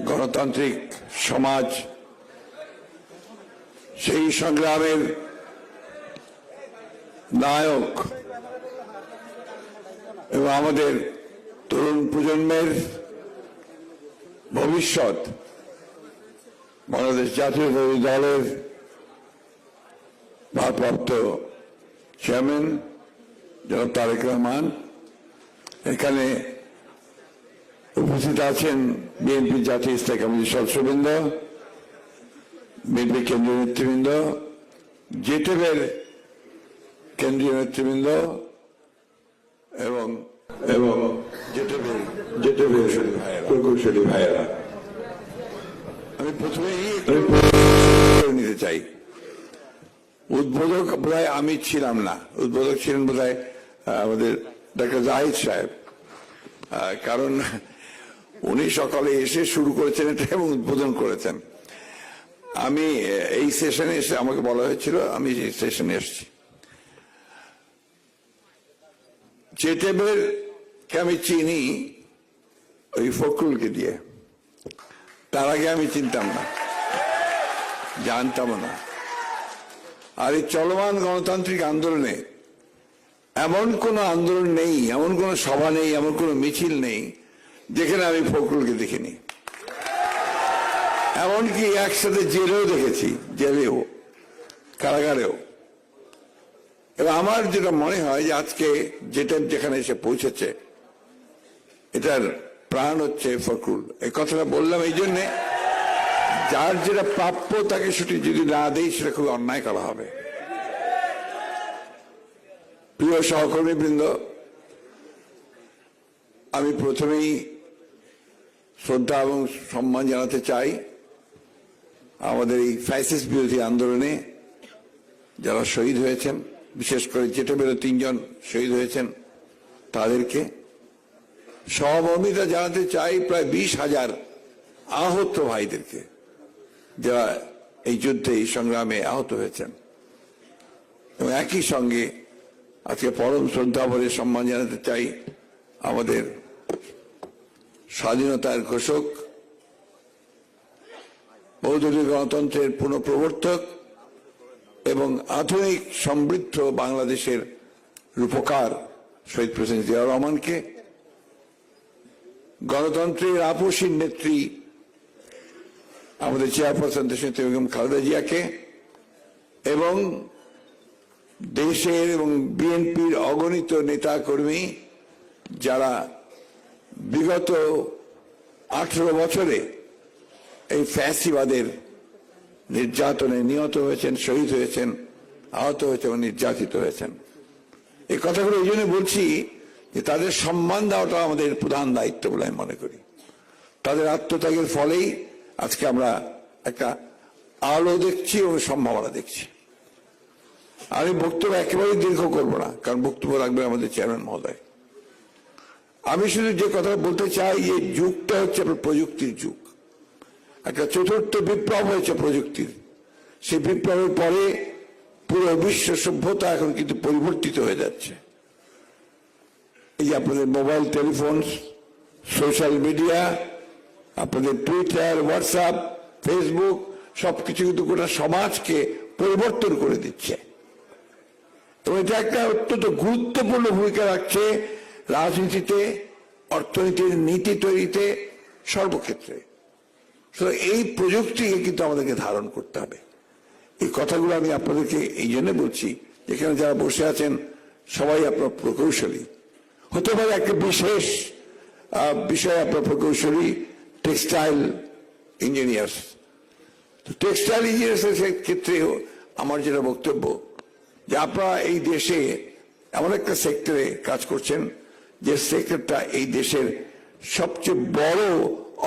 গণতান্ত্রিক সমাজ সেই সংগ্রামের নায়ক এবং আমাদের তরুণ প্রজন্মের ভবিষ্যৎ বাংলাদেশ জাতীয়তাবাদী দলের ভারপ্রাপ্ত চেয়ারম্যান জনাব তারেক রহমান এখানে উপস্থিত আছেন বিএনপি জাতীয় স্থায়ী কমিটির সদস্যবৃন্দ, বিএনপি কেন্দ্রীয় নেতৃবৃন্দ, জেটেবের কেন্দ্রীয় নেতৃবৃন্দ এবং জেটেবের প্রকৌশলী ভাইয়েরা। আমি প্রথমেই নিতে চাই, উদ্বোধক বোধহয় আমি ছিলাম না, উদ্বোধক ছিলেন বোধহয় আমাদের ডক্টর জাহিদ সাহেব, কারণ উনি সকালে এসে শুরু করেছেন এটা এবং উদ্বোধন করেছেন। আমি এই সেশনে এসে আমাকে বলা হয়েছিল, আমি এই সেশনে এসেছি। জেটেবের কে আমি চিনি ওই ফখরুলকে দিয়ে, তার আগে আমি চিনতাম না, জানতাম না। আর এই চলমান গণতান্ত্রিক আন্দোলনে এমন কোন আন্দোলন নেই, এমন কোন সভা নেই, এমন কোন মিছিল নেই যেখানে আমি ফখরুলকে দেখিনি। এমনকি একসাথে জেলেও দেখেছি, জেলেও, কারাগারেও। এবং আমার যেটা মনে হয় যে আজকে যেটা যেখানে এসে পৌঁছেছে এটার প্রাণ হচ্ছে ফখরুল। এই কথাটা বললাম এই জন্যে, যার যেটা প্রাপ্য তাকে সেটি যদি না দেয় সেটা খুব অন্যায় করা হবে। প্রিয় সহকর্মীবৃন্দ, আমি প্রথমেই শ্রদ্ধা এবং সম্মান জানাতে চাই আমাদের এই ফ্যাসিস্ট বিরোধী আন্দোলনে যারা শহীদ হয়েছেন, বিশেষ করে জেটেবের 3 জন শহীদ হয়েছেন তাদেরকে। সহমর্মিতা জানাতে চাই প্রায় 20,000 আহত ভাইদেরকে যারা এই যুদ্ধে, এই সংগ্রামে আহত হয়েছেন। এবং একই সঙ্গে আজকে পরম শ্রদ্ধা ভরে সম্মান জানাতে চাই আমাদের স্বাধীনতার ঘোষক, বহুদলীয় গণতন্ত্রের পুনঃপ্রবর্তক এবং আধুনিক সমৃদ্ধ বাংলাদেশের রূপকার শহীদ প্রেসিডেন্ট জিয়াউর রহমানকে, গণতন্ত্রের আপসীর নেত্রী আমাদের চেয়ারপারসন দেশনেত্রী বেগম খালেদা জিয়াকে এবং দেশের এবং বিএনপির অগণিত নেতা কর্মী যারা বিগত 18 বছরে এই ফ্যাসিবাদের নির্যাতনে নিহত হয়েছেন, শহীদ হয়েছেন, আহত হয়েছেন এবং নির্যাতিত হয়েছেন। এই কথাগুলো এই জন্য বলছি যে তাদের সম্মান দেওয়াটা আমাদের প্রধান দায়িত্ব বলে আমি মনে করি। তাদের আত্মত্যাগের ফলেই আজকে আমরা একটা আলো দেখছি এবং সম্ভাবনা দেখছি। আমি বক্তব্য একেবারেই দীর্ঘ করবো না, কারণ বক্তব্য রাখবেন আমাদের চেয়ারম্যান মহোদয়। আমি শুধু যে কথা বলতে চাই, এই যুগটা হচ্ছে প্রযুক্তির যুগ। একটা চতুর্থ বিপ্লব হয়েছে প্রযুক্তির। সেই বিপ্লবের পরে পুরো বিশ্ব সভ্যতা এখন কিন্তু পরিবর্তিত হয়ে যাচ্ছে। এই যে আপনাদের মোবাইল টেলিফোন, সোশ্যাল মিডিয়া, আপনাদের টুইটার, হোয়াটসঅ্যাপ, ফেসবুক সবকিছু কিন্তু গোটা সমাজকে পরিবর্তন করে দিচ্ছে। তো এটা একটা অত্যন্ত গুরুত্বপূর্ণ ভূমিকা রাখছে রাজনীতিতে, অর্থনীতির নীতি তৈরিতে, সর্বক্ষেত্রে। এই প্রযুক্তিকে কিন্তু আমাদেরকে ধারণ করতে হবে। এই কথাগুলো আমি আপনাদেরকে এই জন্য বলছি, যেখানে যারা বসে আছেন সবাই আপনার প্রকৌশলী, হতে পারে একটা বিশেষ বিষয় আপনার প্রকৌশলী টেক্সটাইল ইঞ্জিনিয়ার্স। টেক্সটাইল ইঞ্জিনিয়ার্স এর ক্ষেত্রেও আমার যেটা বক্তব্য, যে আপনারা এই দেশে এমন একটা সেক্টরে কাজ করছেন যে সেক্টরটা এই দেশের সবচেয়ে বড়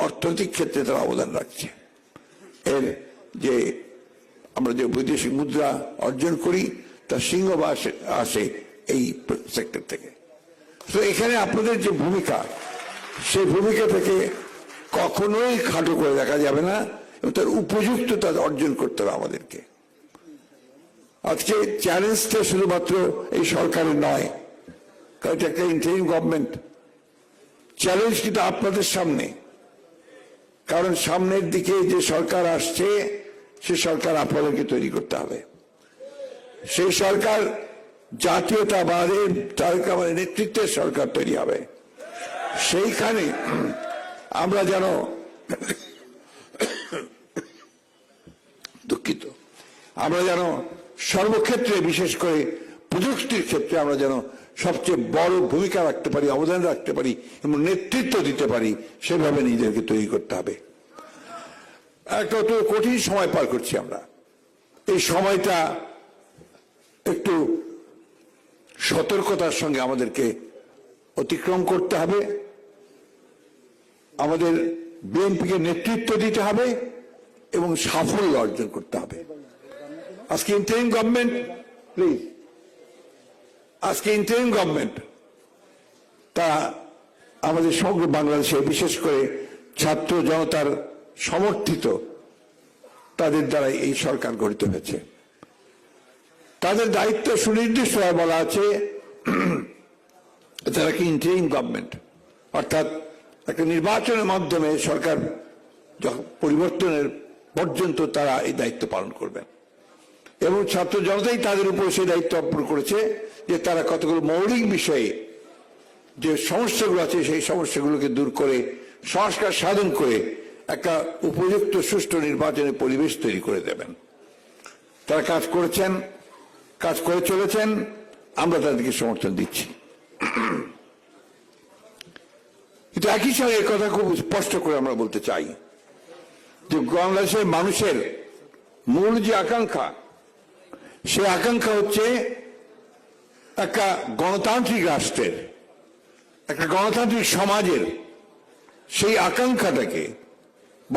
অর্থনৈতিক ক্ষেত্রে তারা অবদান রাখছে। এর যে আমরা যে বৈদেশিক মুদ্রা অর্জন করি তার সিংহভাগ আসে এই সেক্টর থেকে। তো এখানে আপনাদের যে ভূমিকা, সেই ভূমিকা থেকে কখনোই খাটো করে দেখা যাবে না এবং তার উপযুক্ততা অর্জন করতে হবে আমাদেরকে। আজকে চ্যালেঞ্জটা শুধুমাত্র এই সরকারের নয়, কারণ এটা একটা ইন্টারিম গভর্নমেন্ট। চ্যালেঞ্জ কিন্তু আপনাদের সামনে। কারণ সামনের দিকে যে সরকার আসছে সে সরকার আপনাদেরকে তৈরি করতে হবে। সেই সরকার জাতীয়তাবাদের তারেক রহমানের নেতৃত্বের সরকার তৈরি হবে। সেইখানে আমরা যেন দুঃখিত, আমরা যেন সর্বক্ষেত্রে, বিশেষ করে প্রযুক্তির ক্ষেত্রে আমরা যেন সবচেয়ে বড় ভূমিকা রাখতে পারি, অবদান রাখতে পারি এবং নেতৃত্ব দিতে পারি, সেভাবে নিজেদেরকে তৈরি করতে হবে। একটা তো কঠিন সময় পার করছি আমরা। এই সময়টা একটু সতর্কতার সঙ্গে আমাদেরকে অতিক্রম করতে হবে। আমাদের বিএনপিকে নেতৃত্ব দিতে হবে এবং সাফল্য অর্জন করতে হবে। আজকে ইন্টারিম গভর্নমেন্ট, প্লিজ, আজকে ইন্টারিম গভর্নমেন্ট তা আমাদের সমগ্র বাংলাদেশে, বিশেষ করে ছাত্র জনতার সমর্থিত, তাদের দ্বারা এই সরকার গঠিত হয়েছে। তাদের দায়িত্ব সুনির্দিষ্ট বলা আছে, তারা কি ইন্টারিম গভর্নমেন্ট, অর্থাৎ একটা নির্বাচনের মাধ্যমে সরকার পরিবর্তনের পর্যন্ত তারা এই দায়িত্ব পালন করবেন। এবং ছাত্র জনতাই তাদের উপর সেই দায়িত্ব অর্পণ করেছে যে তারা কতগুলো মৌলিক বিষয়ে যে সমস্যাগুলো আছে সেই সমস্যাগুলোকে দূর করে সংস্কার সাধন করে একটা উপযুক্ত সুষ্ঠু নির্বাচনের পরিবেশ তৈরি করে দেবেন। তারা কাজ করেছেন, কাজ করে চলেছেন, আমরা তাদেরকে সমর্থন দিচ্ছি। কিন্তু একই সঙ্গে কথা খুব স্পষ্ট করে আমরা বলতে চাই যে বাংলাদেশের মানুষের মূল যে আকাঙ্ক্ষা, সে আকাঙ্ক্ষা হচ্ছে একটা গণতান্ত্রিক রাষ্ট্রের, একটা গণতান্ত্রিক সমাজের। সেই আকাঙ্ক্ষাটাকে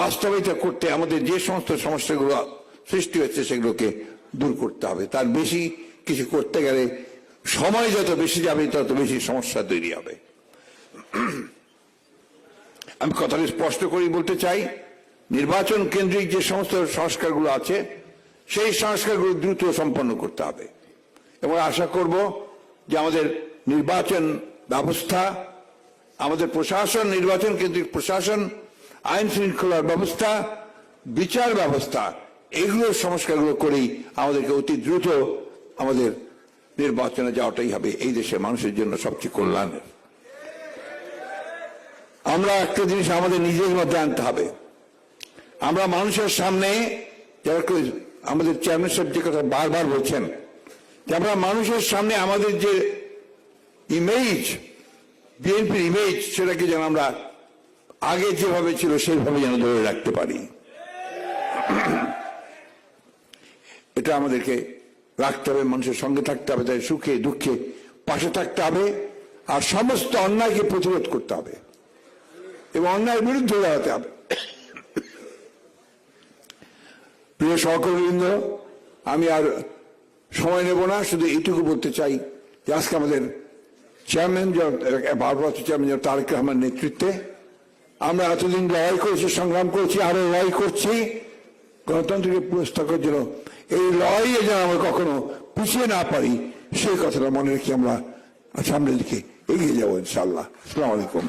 বাস্তবায়িত করতে আমাদের যে সমস্ত সমস্যাগুলো সৃষ্টি হচ্ছে সেগুলোকে দূর করতে হবে। তার বেশি কিছু করতে গেলে সময় যত বেশি যাবে তত বেশি সমস্যা তৈরি হবে। আমি কথাটা স্পষ্ট করে বলতে চাই, নির্বাচন কেন্দ্রিক যে সমস্ত সংস্কারগুলো আছে সেই সংস্কারগুলো দ্রুত সম্পন্ন করতে হবে এবং আশা করব যে আমাদের নির্বাচন ব্যবস্থা, আমাদের প্রশাসন, নির্বাচন কেন্দ্রিক প্রশাসন, আইন শৃঙ্খলার ব্যবস্থা, বিচার ব্যবস্থা, এগুলোর সংস্কারগুলো করেই আমাদেরকে অতি দ্রুত আমাদের নির্বাচনে যাওয়াটাই হবে এই দেশের মানুষের জন্য সবচেয়ে কল্যাণের। আমরা একটা জিনিস আমাদের নিজের মধ্যে আনতে হবে। আমরা মানুষের সামনে, যারা আমাদের চেয়ারম্যান সাহেব যে কথা বারবার বলছেন, যে আমরা মানুষের সামনে আমাদের যে ইমেজ, বিএনপির ইমেজ, সেটাকে যেন আমরা আগে যেভাবে ছিল সেইভাবে যেন ধরে রাখতে পারি। এটা আমাদেরকে রাখতে হবে, মানুষের সঙ্গে থাকতে হবে, তাই সুখে দুঃখে পাশে থাকতে হবে, আর সমস্ত অন্যায়কে প্রতিরোধ করতে হবে এবং অন্যায়ের বিরুদ্ধে দাঁড়াতে হবে। প্রিয় সহকর্মীবৃন্দ, আমি আর সময় নেব না, শুধু এইটুকু বলতে চাই যে আজকে আমাদের চেয়ারম্যান, ভারপ্রাপ্ত চেয়ারম্যান তারেক রহমানের নেতৃত্বে আমরা এতদিন লড়াই করেছি, সংগ্রাম করেছি, আরো লড়াই করছি গণতন্ত্রকে পুরস্কারের জন্য। এই লড়াইয়ে যেন আমরা কখনো পিছিয়ে না পারি সেই কথাটা মনে রেখে আমরা সামনের দিকে এগিয়ে যাবো ইনশাআল্লাহ। আসসালামু আলাইকুম।